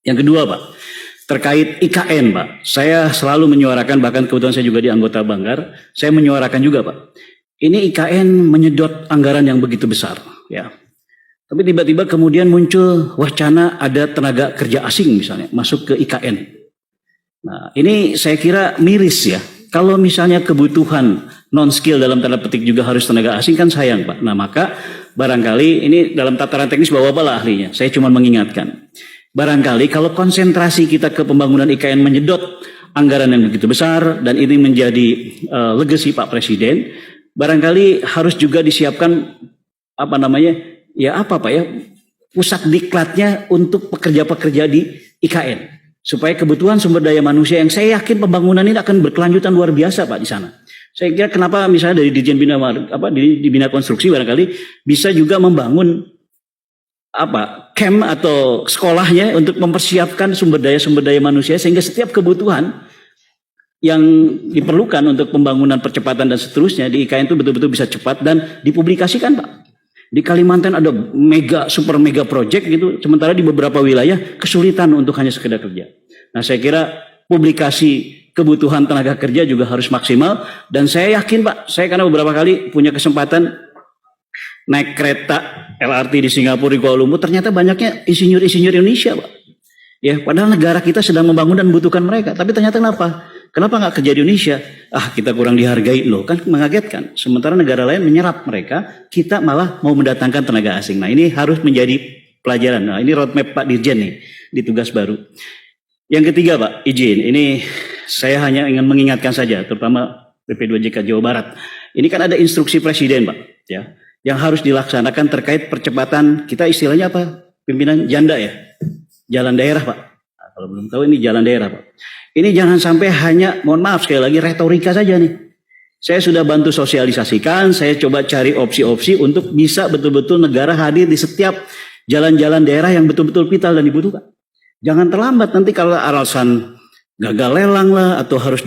Yang kedua Pak, terkait IKN Pak, saya selalu menyuarakan, bahkan kebetulan saya juga di anggota Banggar, saya menyuarakan juga Pak, ini IKN menyedot anggaran yang begitu besar ya. Tapi tiba-tiba kemudian muncul wacana ada tenaga kerja asing misalnya masuk ke IKN. Nah ini saya kira miris ya. Kalau misalnya kebutuhan non-skill dalam tanda petik juga harus tenaga asing kan sayang Pak. Nah maka barangkali ini dalam tataran teknis Bapak lah ahlinya. Saya cuma mengingatkan. Barangkali kalau konsentrasi kita ke pembangunan IKN menyedot anggaran yang begitu besar dan ini menjadi legacy Pak Presiden. Barangkali harus juga disiapkan pusat diklatnya untuk pekerja-pekerja di IKN supaya kebutuhan sumber daya manusia yang saya yakin pembangunan ini akan berkelanjutan luar biasa Pak di sana. Saya kira kenapa misalnya dari Dirjen di Bina Konstruksi barangkali bisa juga membangun camp atau sekolahnya untuk mempersiapkan sumber daya manusia sehingga setiap kebutuhan yang diperlukan untuk pembangunan percepatan dan seterusnya di IKN itu betul-betul bisa cepat dan dipublikasikan Pak. Di Kalimantan ada super mega project gitu, sementara di beberapa wilayah kesulitan untuk hanya sekedar kerja. Nah saya kira publikasi kebutuhan tenaga kerja juga harus maksimal dan saya yakin Pak, saya karena beberapa kali punya kesempatan naik kereta LRT di Singapura, di Kuala Lumpur, ternyata banyaknya insinyur-insinyur Indonesia Pak. Ya, padahal negara kita sedang membangun dan membutuhkan mereka, tapi ternyata kenapa? Kenapa nggak kerja di Indonesia? Kita kurang dihargai loh, kan mengagetkan. Sementara negara lain menyerap mereka, kita malah mau mendatangkan tenaga asing. Nah ini harus menjadi pelajaran. Nah ini roadmap Pak Dirjen nih, di tugas baru. Yang ketiga Pak, izin, ini saya hanya ingin mengingatkan saja, terutama BP2JK Jawa Barat. Ini kan ada instruksi Presiden Pak, ya, yang harus dilaksanakan terkait percepatan, kita istilahnya apa? Pimpinan janda ya, jalan daerah Pak. Nah, kalau belum tahu ini jalan daerah Pak. Ini jangan sampai hanya, mohon maaf sekali lagi, retorika saja nih. Saya sudah bantu sosialisasikan, saya coba cari opsi-opsi untuk bisa betul-betul negara hadir di setiap jalan-jalan daerah yang betul-betul vital dan dibutuhkan. Jangan terlambat nanti kalau alasan gagal lelang lah atau harus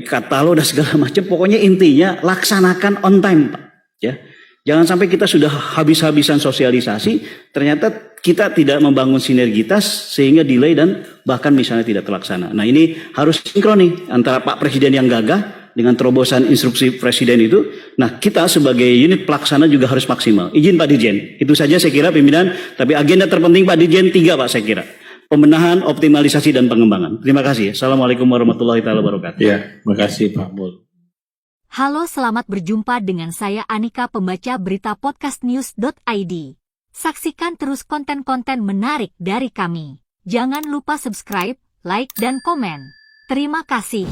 katalog dan segala macam. Pokoknya intinya laksanakan on time Pak. Ya. Jangan sampai kita sudah habis-habisan sosialisasi, ternyata kita tidak membangun sinergitas sehingga delay dan bahkan misalnya tidak terlaksana. Nah ini harus sinkron nih antara Pak Presiden yang gagah dengan terobosan instruksi Presiden itu. Nah kita sebagai unit pelaksana juga harus maksimal. Izin Pak Dirjen, itu saja saya kira pimpinan. Tapi agenda terpenting Pak Dirjen 3 Pak saya kira. Pembenahan, optimalisasi dan pengembangan. Terima kasih. Assalamualaikum warahmatullahi wabarakatuh. Ya, terima kasih Pak Mul. Halo, selamat berjumpa dengan saya Anika, pembaca berita podcastnews.id. Saksikan terus konten-konten menarik dari kami. Jangan lupa subscribe, like, dan komen. Terima kasih.